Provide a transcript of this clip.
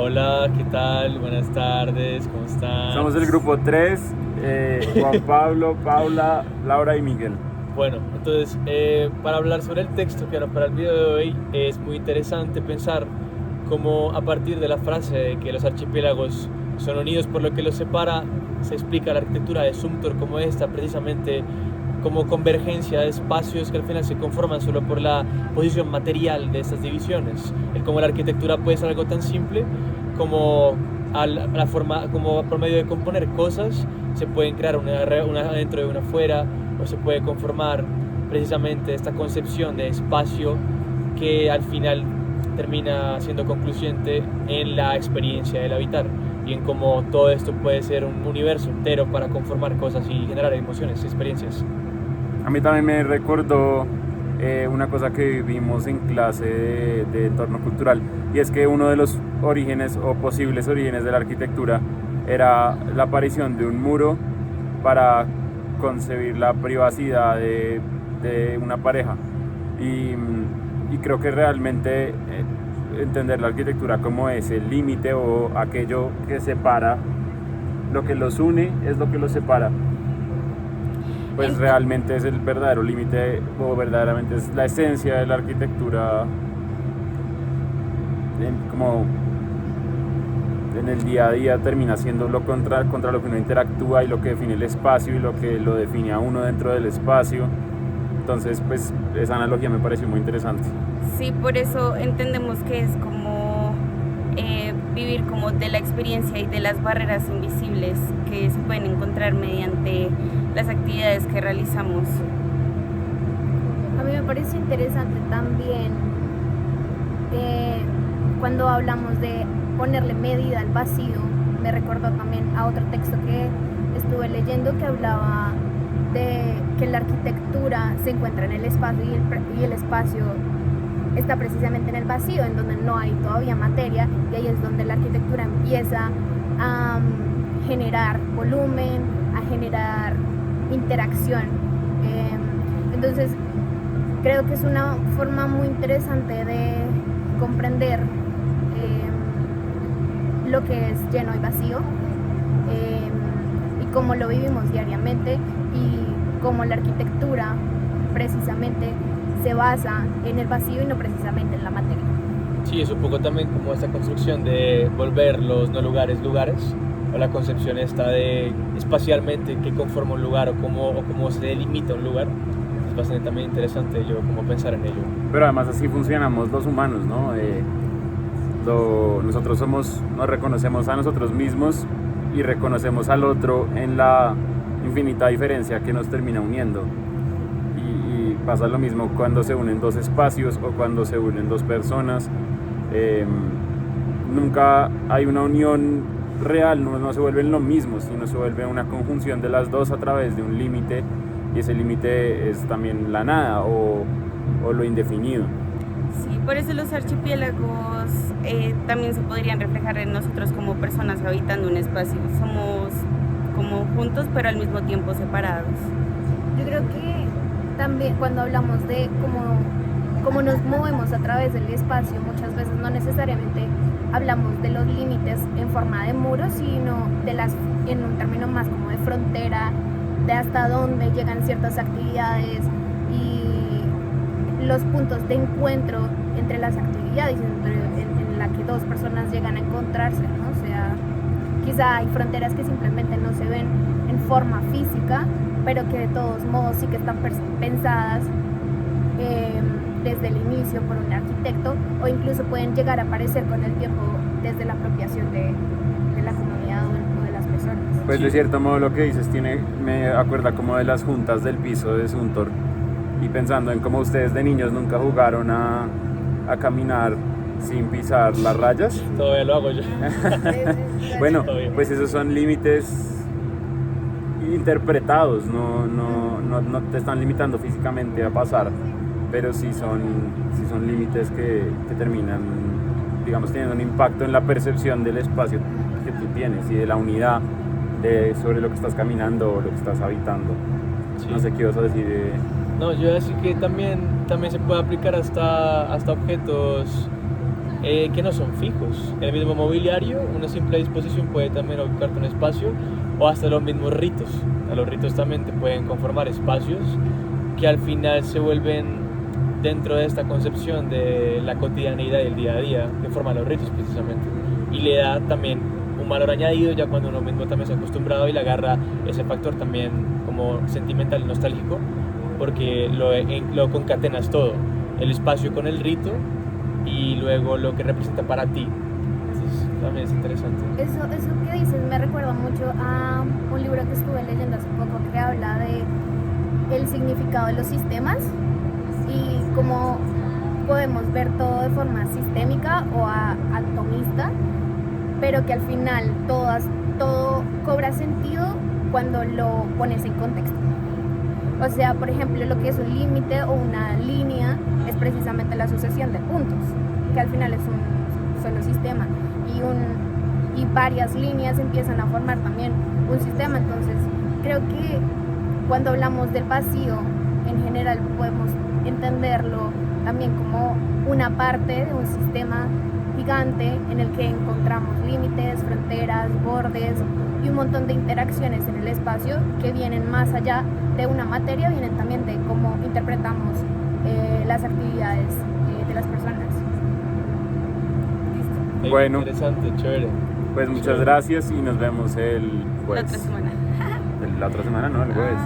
Hola, ¿qué tal? Buenas tardes, ¿cómo están? Somos el grupo 3, Juan Pablo, Paula, Laura y Miguel. Bueno, entonces, para hablar sobre el texto que era para el video de hoy, es muy interesante pensar cómo a partir de la frase de que los archipiélagos son unidos por lo que los separa, se explica la arquitectura de Sumter como esta, precisamente como convergencia de espacios que al final se conforman solo por la posición material de estas divisiones. El cómo la arquitectura puede ser algo tan simple como la forma, como por medio de componer cosas se pueden crear una dentro de una afuera, o se puede conformar precisamente esta concepción de espacio que al final termina siendo concluyente en la experiencia del habitar y en cómo todo esto puede ser un universo entero para conformar cosas y generar emociones, experiencias. A mí también me recordó una cosa que vimos en clase de entorno cultural, y es que uno de los orígenes o posibles orígenes de la arquitectura era la aparición de un muro para concebir la privacidad de una pareja. Y creo que realmente entender la arquitectura como ese límite o aquello que separa, lo que los une es lo que los separa, pues realmente es el verdadero límite o verdaderamente es la esencia de la arquitectura como en el día a día termina siendo lo contra lo que uno interactúa y lo que define el espacio y lo que lo define a uno dentro del espacio. Entonces, pues esa analogía me pareció muy interesante. Sí, por eso entendemos que es como vivir como de la experiencia y de las barreras invisibles que se pueden encontrar mediante las actividades que realizamos. A mí me parece interesante también cuando hablamos de ponerle medida al vacío, me recordó también a otro texto que estuve leyendo que hablaba de que la arquitectura se encuentra en el espacio y el espacio está precisamente en el vacío, en donde no hay todavía materia, y ahí es donde la arquitectura empieza a generar volumen, a generar interacción. Entonces creo que es una forma muy interesante de comprender lo que es lleno y vacío, y cómo lo vivimos diariamente, y cómo la arquitectura precisamente se basa en el vacío y no precisamente en la materia. Sí, es un poco también como esta construcción de volver los no lugares lugares, o la concepción esta de espacialmente qué conforma un lugar o cómo se delimita un lugar. Es bastante también interesante yo como pensar en ello. Pero además así funcionamos los humanos, ¿no? Nosotros nos reconocemos a nosotros mismos y reconocemos al otro en la infinita diferencia que nos termina uniendo. Y pasa lo mismo cuando se unen dos espacios o cuando se unen dos personas. Nunca hay una unión real, no se vuelven lo mismo, sino se vuelve una conjunción de las dos a través de un límite, y ese límite es también la nada o lo indefinido. Sí, por eso los archipiélagos también se podrían reflejar en nosotros como personas habitando un espacio. Somos como juntos pero al mismo tiempo separados. Yo creo que también cuando hablamos de cómo nos movemos a través del espacio, muchas veces no necesariamente hablamos de los límites en forma de muros, sino en un término más como de frontera, de hasta dónde llegan ciertas actividades y los puntos de encuentro entre las actividades en la que dos personas llegan a encontrarse, ¿no? O sea, quizá hay fronteras que simplemente no se ven en forma física, pero que de todos modos sí que están pensadas desde el inicio por un arquitecto, o incluso pueden llegar a aparecer con el tiempo desde la apropiación de la comunidad o de las personas. Pues de cierto modo lo que dices me acuerda como de las juntas del piso de Suntor, y pensando en cómo ustedes de niños nunca jugaron a caminar sin pisar las rayas. Todavía lo hago yo. Bueno, pues esos son límites interpretados, no te están limitando físicamente a pasar, pero sí son límites que terminan, digamos, teniendo un impacto en la percepción del espacio que tú tienes y de la unidad sobre lo que estás caminando o lo que estás habitando. Sí. No sé qué ibas a decir. No, yo iba a decir que también se puede aplicar hasta objetos que no son fijos. En el mismo mobiliario, una simple disposición puede también ocuparte un espacio, o hasta los mismos ritos. Los ritos también te pueden conformar espacios que al final se vuelven dentro de esta concepción de la cotidianidad y el día a día que forman los ritos precisamente, y le da también un valor añadido ya cuando uno mismo también se ha acostumbrado y le agarra ese factor también como sentimental y nostálgico, porque lo concatenas todo, el espacio con el rito y luego lo que representa para ti. Entonces también es interesante. Eso que dices me recuerda mucho a un libro que estuve leyendo hace poco que habla de el significado de los sistemas y cómo podemos ver todo de forma sistémica o atomista, pero que al final todo cobra sentido cuando lo pones en contexto. O sea, por ejemplo, lo que es un límite o una línea es precisamente la sucesión de puntos, que al final es un solo sistema, y varias líneas empiezan a formar también un sistema. Entonces, creo que cuando hablamos del vacío, en general podemos entenderlo también como una parte de un sistema gigante en el que encontramos límites, fronteras, bordes y un montón de interacciones en el espacio que vienen más allá de una materia, vienen también de cómo interpretamos las actividades de las personas. Bueno. Interesante, chévere. Pues muchas gracias y nos vemos el La jueves. otra semana. La otra semana, no, el jueves.